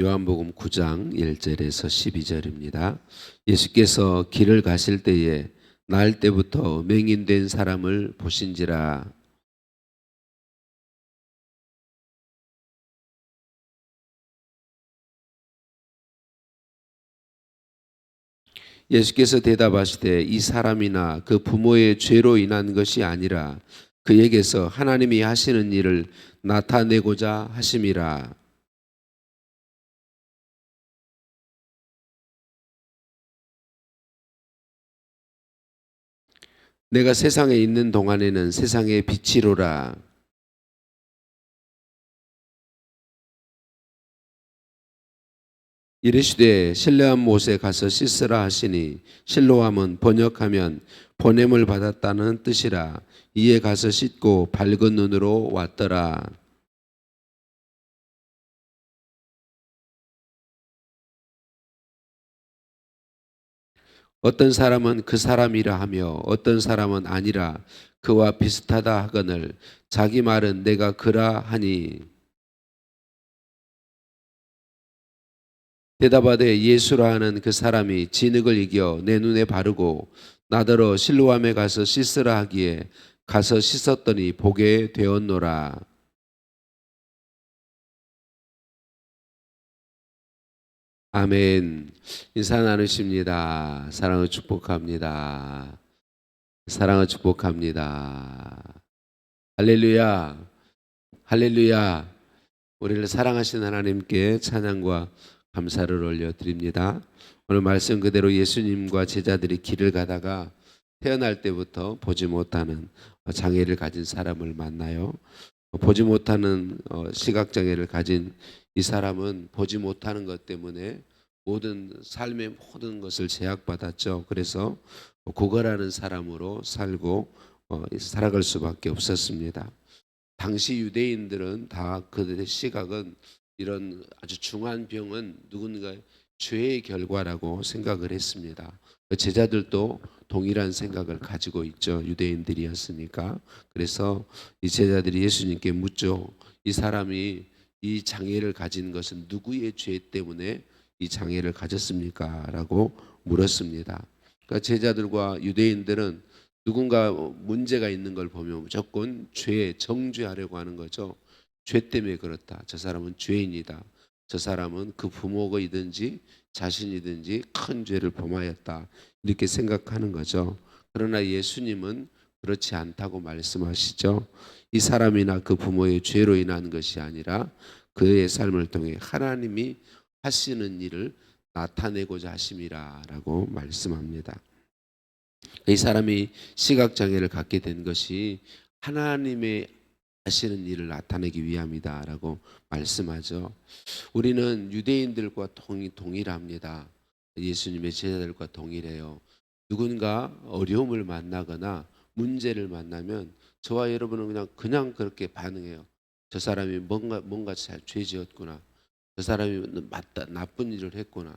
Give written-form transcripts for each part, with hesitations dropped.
요한복음 9장 1절에서 12절입니다. 예수께서 길을 가실 때에 날 때부터 맹인된 사람을 보신지라. 예수께서 대답하시되 이 사람이나 그 부모의 죄로 인한 것이 아니라 그에게서 하나님이 하시는 일을 나타내고자 하심이라. 내가 세상에 있는 동안에는 세상의 빛이로라. 이르시되 실로암 못에 가서 씻으라 하시니 실로암은 번역하면 보냄을 받았다는 뜻이라. 이에 가서 씻고 밝은 눈으로 왔더라. 어떤 사람은 그 사람이라 하며 어떤 사람은 아니라 그와 비슷하다 하거늘 자기 말은 내가 그라 하니. 대답하되 예수라 하는 그 사람이 진흙을 이겨 내 눈에 바르고 나더러 실로암에 가서 씻으라 하기에 가서 씻었더니 보게 되었노라. 아멘. 인사 나누십니다. 사랑을 축복합니다. 사랑을 축복합니다. 할렐루야. 할렐루야. 우리를 사랑하신 하나님께 찬양과 감사를 올려드립니다. 오늘 말씀 그대로 예수님과 제자들이 길을 가다가 태어날 때부터 보지 못하는 장애를 가진 사람을 만나요. 보지 못하는 시각장애를 가진 이 사람은 보지 못하는 것 때문에 모든 삶의 모든 것을 제약받았죠. 그래서 고거라는 사람으로 살고 살아갈 수밖에 없었습니다. 당시 유대인들은 다 그들의 시각은 이런 아주 중한 병은 누군가 죄의 결과라고 생각을 했습니다. 제자들도 동일한 생각을 가지고 있죠. 유대인들이었으니까. 그래서 이 제자들이 예수님께 묻죠. 이 사람이 이 장애를 가진 것은 누구의 죄 때문에 이 장애를 가졌습니까? 라고 물었습니다. 그러니까 제자들과 유대인들은 누군가 문제가 있는 걸 보면 무조건 죄에 정죄하려고 하는 거죠. 죄 때문에 그렇다. 저 사람은 죄인이다. 저 사람은 그 부모이든지 자신이든지 큰 죄를 범하였다. 이렇게 생각하는 거죠. 그러나 예수님은 그렇지 않다고 말씀하시죠. 이 사람이나 그 부모의 죄로 인한 것이 아니라 그의 삶을 통해 하나님이 하시는 일을 나타내고자 하심이라라고 말씀합니다. 이 사람이 시각장애를 갖게 된 것이 하나님의 하시는 일을 나타내기 위함이다라고 말씀하죠. 우리는 유대인들과 동일합니다. 예수님의 제자들과 동일해요. 누군가 어려움을 만나거나 문제를 만나면 저와 여러분은 그냥 그렇게 반응해요. 저 사람이 뭔가 죄 지었구나. 저 사람이 나쁜 일을 했구나.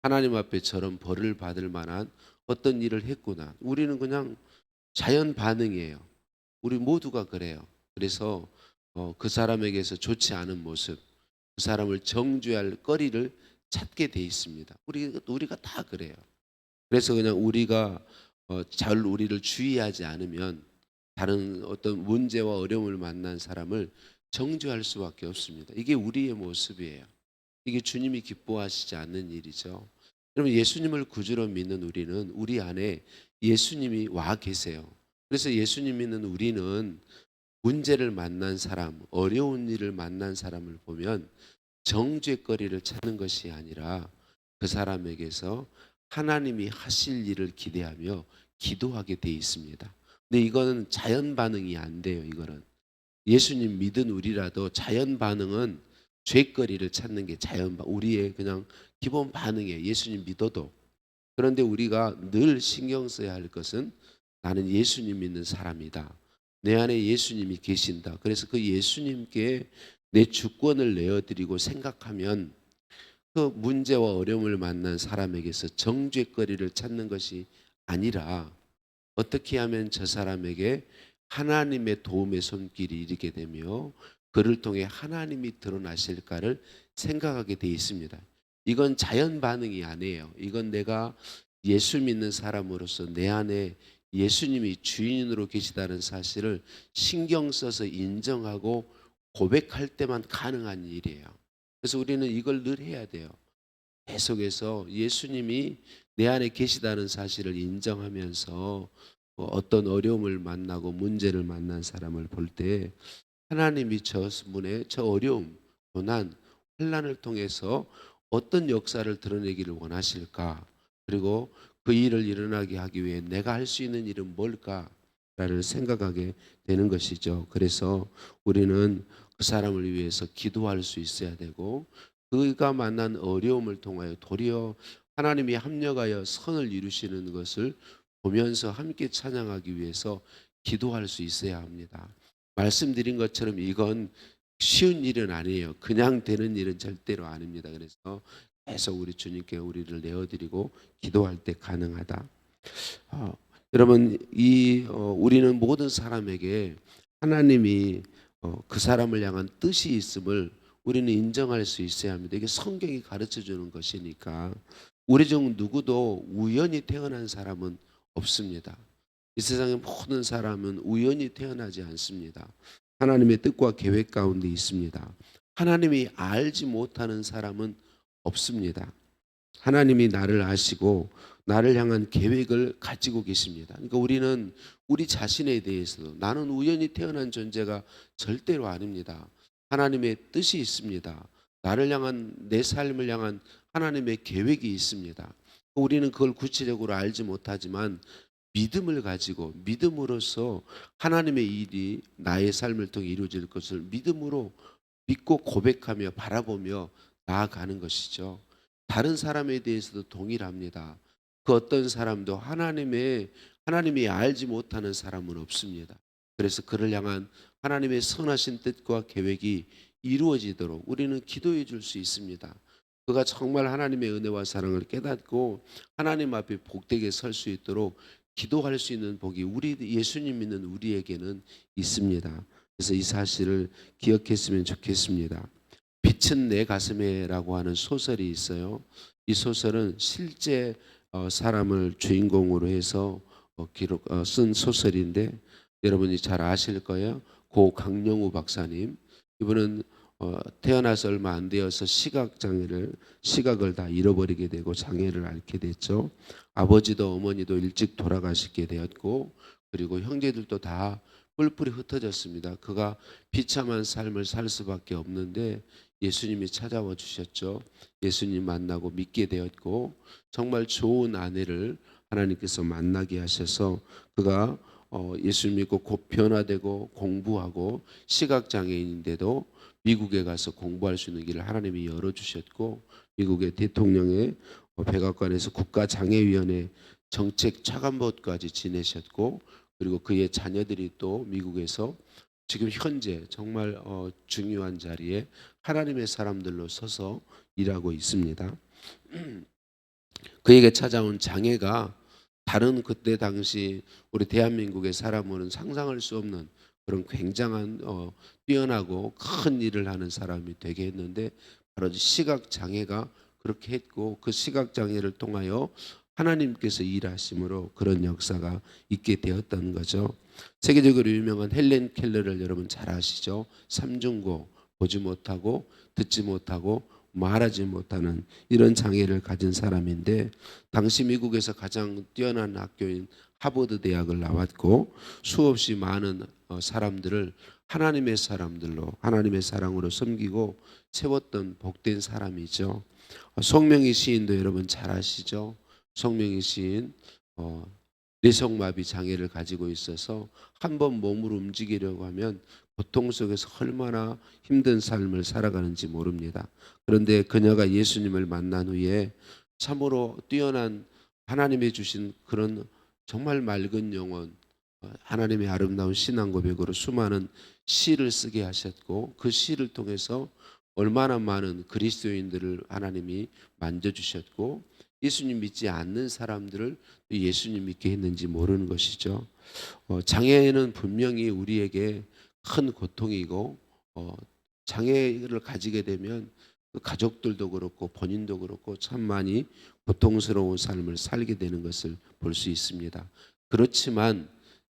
하나님 앞에 저런 벌을 받을 만한 어떤 일을 했구나. 우리는 그냥 자연 반응이에요. 우리 모두가 그래요. 그래서 그 사람에게서 좋지 않은 모습, 그 사람을 정죄할 거리를 찾게 돼 있습니다. 우리가 다 그래요. 그래서 그냥 우리가 잘 우리를 주의하지 않으면 다른 어떤 문제와 어려움을 만난 사람을 정죄할 수밖에 없습니다. 이게 우리의 모습이에요. 이게 주님이 기뻐하시지 않는 일이죠. 여러분, 예수님을 구주로 믿는 우리는 우리 안에 예수님이 와 계세요. 그래서 예수님 믿는 우리는 문제를 만난 사람, 어려운 일을 만난 사람을 보면 정죄거리를 찾는 것이 아니라 그 사람에게서 하나님이 하실 일을 기대하며 기도하게 돼 있습니다. 근데 이거는 자연 반응이 안 돼요. 이거는 예수님 믿은 우리라도 자연 반응은 죄거리를 찾는 게 우리의 그냥 기본 반응이에요. 예수님 믿어도. 그런데 우리가 늘 신경 써야 할 것은 나는 예수님 믿는 사람이다. 내 안에 예수님이 계신다. 그래서 그 예수님께 내 주권을 내어드리고 생각하면 그 문제와 어려움을 만난 사람에게서 정죄거리를 찾는 것이 아니라 어떻게 하면 저 사람에게 하나님의 도움의 손길이 이르게 되며 그를 통해 하나님이 드러나실까를 생각하게 돼 있습니다. 이건 자연 반응이 아니에요. 이건 내가 예수 믿는 사람으로서 내 안에 예수님이 주인으로 계시다는 사실을 신경 써서 인정하고 고백할 때만 가능한 일이에요. 그래서 우리는 이걸 늘 해야 돼요. 계속해서 예수님이 내 안에 계시다는 사실을 인정하면서 어떤 어려움을 만나고 문제를 만난 사람을 볼 때 하나님이 저 분의 저 어려움, 고난, 환난을 통해서 어떤 역사를 드러내기를 원하실까? 그리고 그 일을 일어나게 하기 위해 내가 할 수 있는 일은 뭘까?라를 생각하게 되는 것이죠. 그래서 우리는 그 사람을 위해서 기도할 수 있어야 되고 그가 만난 어려움을 통하여 도리어 하나님이 합력하여 선을 이루시는 것을 보면서 함께 찬양하기 위해서 기도할 수 있어야 합니다. 말씀드린 것처럼 이건 쉬운 일은 아니에요. 그냥 되는 일은 절대로 아닙니다. 그래서 계속 우리 주님께 우리를 내어드리고 기도할 때 가능하다. 여러분 우리는 모든 사람에게 하나님이 그 사람을 향한 뜻이 있음을 우리는 인정할 수 있어야 합니다. 이게 성경이 가르쳐 주는 것이니까 우리 중 누구도 우연히 태어난 사람은 없습니다. 이 세상의 모든 사람은 우연히 태어나지 않습니다. 하나님의 뜻과 계획 가운데 있습니다. 하나님이 알지 못하는 사람은 없습니다. 하나님이 나를 아시고 나를 향한 계획을 가지고 계십니다. 그러니까 우리는 우리 자신에 대해서도 나는 우연히 태어난 존재가 절대로 아닙니다. 하나님의 뜻이 있습니다. 나를 향한 내 삶을 향한 하나님의 계획이 있습니다. 우리는 그걸 구체적으로 알지 못하지만 믿음을 가지고 믿음으로써 하나님의 일이 나의 삶을 통해 이루어질 것을 믿음으로 믿고 고백하며 바라보며 나아가는 것이죠. 다른 사람에 대해서도 동일합니다. 그 어떤 사람도 하나님이 알지 못하는 사람은 없습니다. 그래서 그를 향한 하나님의 선하신 뜻과 계획이 이루어지도록 우리는 기도해 줄 수 있습니다. 그가 정말 하나님의 은혜와 사랑을 깨닫고 하나님 앞에 복되게 설 수 있도록 기도할 수 있는 복이 우리 예수님 믿는 우리에게는 있습니다. 그래서 이 사실을 기억했으면 좋겠습니다. 빛은 내 가슴에라고 하는 소설이 있어요. 이 소설은 실제 사람을 주인공으로 해서 쓴 소설인데 여러분이 잘 아실 거예요. 고 강영우 박사님. 이분은 태어나서 얼마 안 되어서 시각을 다 잃어버리게 되고 장애를 앓게 됐죠. 아버지도 어머니도 일찍 돌아가시게 되었고 그리고 형제들도 다 뿔뿔이 흩어졌습니다. 그가 비참한 삶을 살 수밖에 없는데 예수님이 찾아와 주셨죠. 예수님 만나고 믿게 되었고 정말 좋은 아내를 하나님께서 만나게 하셔서 그가 예수 믿고 곧 변화되고 공부하고 시각장애인인데도 미국에 가서 공부할 수 있는 길을 하나님이 열어주셨고 미국의 대통령의 백악관에서 국가장애위원회 정책 차관보까지 지내셨고 그리고 그의 자녀들이 또 미국에서 지금 현재 정말 중요한 자리에 하나님의 사람들로 서서 일하고 있습니다. 그에게 찾아온 장애가 다른 그때 당시 우리 대한민국의 사람으로는 상상할 수 없는 그런 굉장한 뛰어나고 큰 일을 하는 사람이 되게 했는데 바로 시각 장애가 그렇게 했고 그 시각 장애를 통하여 하나님께서 일하심으로 그런 역사가 있게 되었던 거죠. 세계적으로 유명한 헬렌 켈러를 여러분 잘 아시죠? 삼중고, 보지 못하고 듣지 못하고 말하지 못하는 이런 장애를 가진 사람인데 당시 미국에서 가장 뛰어난 학교인 하버드 대학을 나왔고 수없이 많은 사람들을 하나님의 사람들로 하나님의 사랑으로 섬기고 세웠던 복된 사람이죠. 송명희 시인도 여러분 잘 아시죠? 송명희 시인 뇌성마비 장애를 가지고 있어서 한번 몸을 움직이려고 하면 고통 속에서 얼마나 힘든 삶을 살아가는지 모릅니다. 그런데 그녀가 예수님을 만난 후에 참으로 뛰어난 하나님이 주신 그런 정말 맑은 영혼, 하나님의 아름다운 신앙 고백으로 수많은 시를 쓰게 하셨고 그 시를 통해서 얼마나 많은 그리스도인들을 하나님이 만져주셨고 예수님 믿지 않는 사람들을 예수님 믿게 했는지 모르는 것이죠. 장애는 분명히 우리에게 큰 고통이고 장애를 가지게 되면 그 가족들도 그렇고 본인도 그렇고 참 많이 고통스러운 삶을 살게 되는 것을 볼 수 있습니다. 그렇지만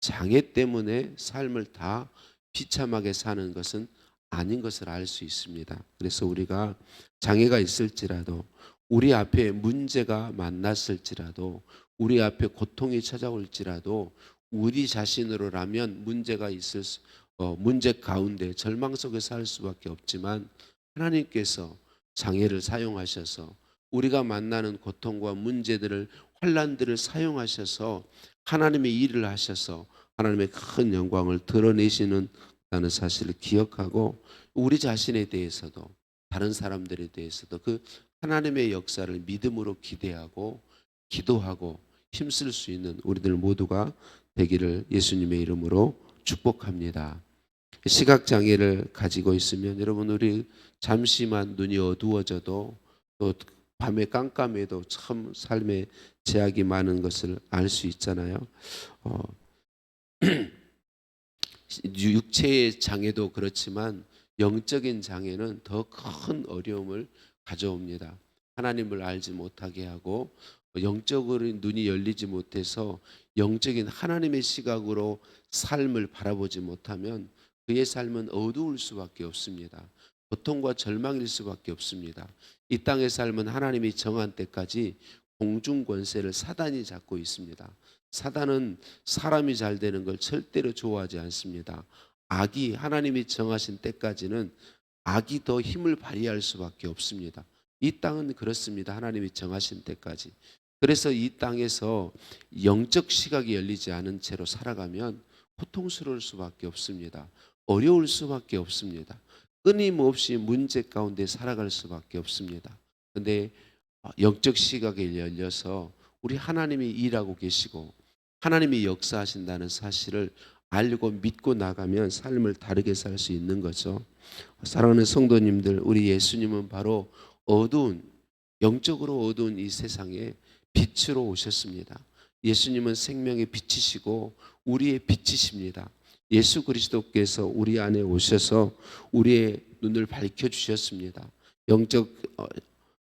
장애 때문에 삶을 다 비참하게 사는 것은 아닌 것을 알 수 있습니다. 그래서 우리가 장애가 있을지라도, 우리 앞에 문제가 만났을지라도, 우리 앞에 고통이 찾아올지라도 우리 자신으로라면 문제 가운데 절망 속에 살 수밖에 없지만, 하나님께서 장애를 사용하셔서 우리가 만나는 고통과 문제들을, 환난들을 사용하셔서 하나님의 일을 하셔서 하나님의 큰 영광을 드러내시는 다는 사실을 기억하고, 우리 자신에 대해서도 다른 사람들에 대해서도 그 하나님의 역사를 믿음으로 기대하고 기도하고 힘쓸 수 있는 우리들 모두가 되기를 예수님의 이름으로 축복합니다. 시각장애를 가지고 있으면 여러분, 우리 잠시만 눈이 어두워져도, 또 밤에 깜깜해도 참 삶에 제약이 많은 것을 알 수 있잖아요. 어, 육체의 장애도 그렇지만 영적인 장애는 더 큰 어려움을 가져옵니다. 하나님을 알지 못하게 하고 영적으로 눈이 열리지 못해서 영적인 하나님의 시각으로 삶을 바라보지 못하면 그의 삶은 어두울 수밖에 없습니다. 고통과 절망일 수밖에 없습니다. 이 땅의 삶은 하나님이 정한 때까지 공중 권세를 사단이 잡고 있습니다. 사단은 사람이 잘 되는 걸 절대로 좋아하지 않습니다. 악이 하나님이 정하신 때까지는 악이 더 힘을 발휘할 수밖에 없습니다. 이 땅은 그렇습니다. 하나님이 정하신 때까지. 그래서 이 땅에서 영적 시각이 열리지 않은 채로 살아가면 고통스러울 수밖에 없습니다. 어려울 수밖에 없습니다. 끊임없이 문제 가운데 살아갈 수밖에 없습니다. 그런데 영적 시각이 열려서 우리 하나님이 일하고 계시고 하나님이 역사하신다는 사실을 알고 믿고 나가면 삶을 다르게 살 수 있는 거죠. 사랑하는 성도님들, 우리 예수님은 바로 영적으로 어두운 이 세상에 빛으로 오셨습니다. 예수님은 생명의 빛이시고 우리의 빛이십니다. 예수 그리스도께서 우리 안에 오셔서 우리의 눈을 밝혀주셨습니다.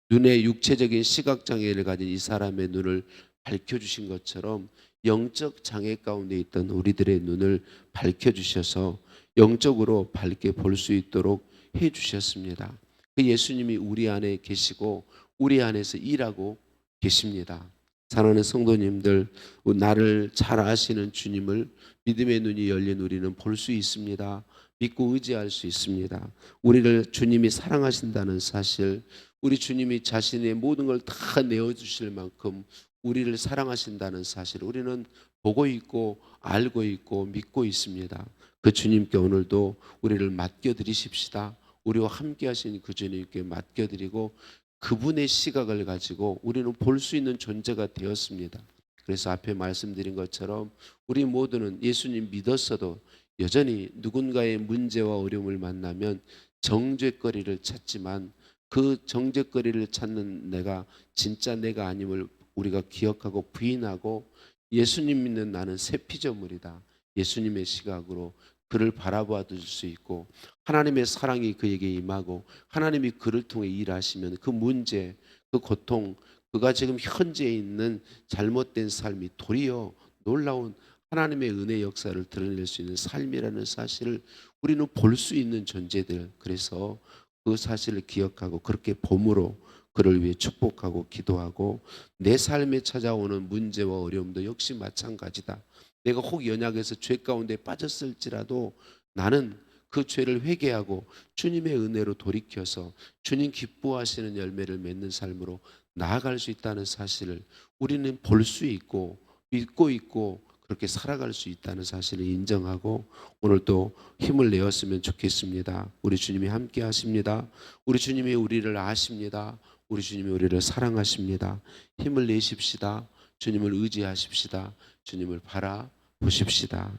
눈의 육체적인 시각장애를 가진 이 사람의 눈을 밝혀주신 것처럼 영적 장애 가운데 있던 우리들의 눈을 밝혀주셔서 영적으로 밝게 볼 수 있도록 해주셨습니다. 그 예수님이 우리 안에 계시고 우리 안에서 일하고 계십니다. 사랑하는 성도님들, 나를 잘 아시는 주님을 믿음의 눈이 열린 우리는 볼 수 있습니다. 믿고 의지할 수 있습니다. 우리를 주님이 사랑하신다는 사실, 우리 주님이 자신의 모든 걸 다 내어주실 만큼 우리를 사랑하신다는 사실, 우리는 보고 있고 알고 있고 믿고 있습니다. 그 주님께 오늘도 우리를 맡겨드리십시다. 우리와 함께 하신 그 주님께 맡겨드리고 그분의 시각을 가지고 우리는 볼 수 있는 존재가 되었습니다. 그래서 앞에 말씀드린 것처럼 우리 모두는 예수님 믿었어도 여전히 누군가의 문제와 어려움을 만나면 정죄거리를 찾지만, 그 정죄거리를 찾는 내가 진짜 내가 아님을 우리가 기억하고 부인하고 예수님 믿는 나는 새 피조물이다. 예수님의 시각으로 그를 바라봐 줄 수 있고 하나님의 사랑이 그에게 임하고 하나님이 그를 통해 일하시면 그 문제, 그 고통, 그가 지금 현재 있는 잘못된 삶이 도리어 놀라운 하나님의 은혜 역사를 드러낼 수 있는 삶이라는 사실을 우리는 볼 수 있는 존재들. 그래서 그 사실을 기억하고 그렇게 봄으로 그를 위해 축복하고 기도하고, 내 삶에 찾아오는 문제와 어려움도 역시 마찬가지다. 내가 혹 연약해서 죄 가운데 빠졌을지라도 나는 그 죄를 회개하고 주님의 은혜로 돌이켜서 주님 기뻐하시는 열매를 맺는 삶으로 나아갈 수 있다는 사실을 우리는 볼 수 있고 믿고 있고 그렇게 살아갈 수 있다는 사실을 인정하고 오늘 또 힘을 내었으면 좋겠습니다. 우리 주님이 함께 하십니다. 우리 주님이 우리를 아십니다. 우리 주님이 우리를 사랑하십니다. 힘을 내십시다. 주님을 의지하십시다. 주님을 바라보십시다.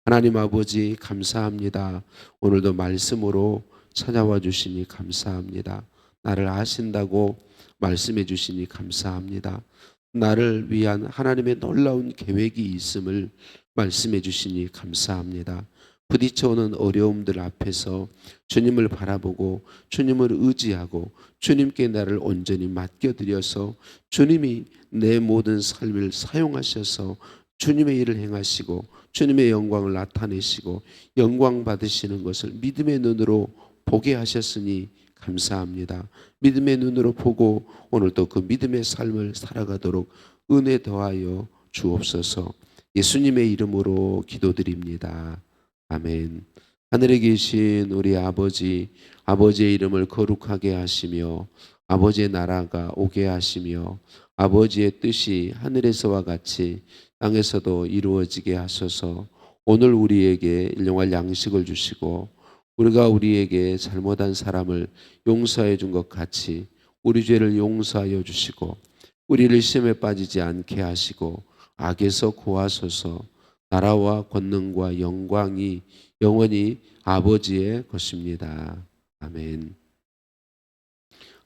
하나님 아버지 감사합니다. 오늘도 말씀으로 찾아와 주시니 감사합니다. 나를 아신다고 말씀해 주시니 감사합니다. 나를 위한 하나님의 놀라운 계획이 있음을 말씀해 주시니 감사합니다. 부딪혀오는 어려움들 앞에서 주님을 바라보고 주님을 의지하고 주님께 나를 온전히 맡겨드려서 주님이 내 모든 삶을 사용하셔서 주님의 일을 행하시고 주님의 영광을 나타내시고 영광 받으시는 것을 믿음의 눈으로 보게 하셨으니 감사합니다. 믿음의 눈으로 보고 오늘도 그 믿음의 삶을 살아가도록 은혜 더하여 주옵소서. 예수님의 이름으로 기도드립니다. 아멘. 하늘에 계신 우리 아버지, 아버지의 이름을 거룩하게 하시며 아버지의 나라가 오게 하시며 아버지의 뜻이 하늘에서와 같이 땅에서도 이루어지게 하소서. 오늘 우리에게 일용할 양식을 주시고 우리가 우리에게 잘못한 사람을 용서해 준 것 같이 우리 죄를 용서하여 주시고 우리를 시험에 빠지지 않게 하시고 악에서 구하소서. 나라와 권능과 영광이 영원히 아버지의 것입니다. 아멘.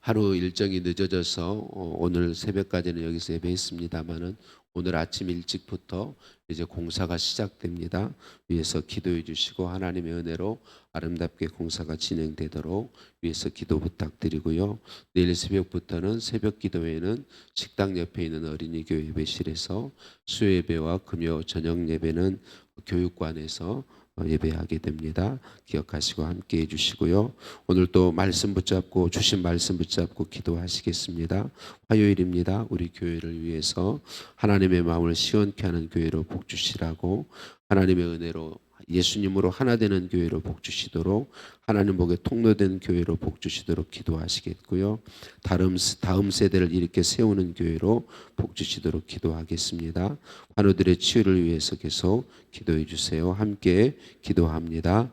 하루 일정이 늦어져서 오늘 새벽까지는 여기서 예배했습니다마는 오늘 아침 일찍부터 이제 공사가 시작됩니다. 위에서 기도해 주시고 하나님의 은혜로 아름답게 공사가 진행되도록 위에서 기도 부탁드리고요. 내일 새벽부터는 새벽 기도회는 식당 옆에 있는 어린이 교회 예배실에서, 수요 예배와 금요 저녁 예배는 교육관에서 예배하게 됩니다. 기억하시고 함께 해주시고요. 오늘 또 말씀 붙잡고 주신 말씀 붙잡고 기도하시겠습니다. 화요일입니다. 우리 교회를 위해서 하나님의 마음을 시원케 하는 교회로 복 주시라고, 하나님의 은혜로 예수님으로 하나 되는 교회로 복 주시도록, 하나님 복의 통로된 교회로 복 주시도록 기도하시겠고요. 다음 세대를 일으켜 세우는 교회로 복 주시도록 기도하겠습니다. 환우들의 치유를 위해서 계속 기도해 주세요. 함께 기도합니다.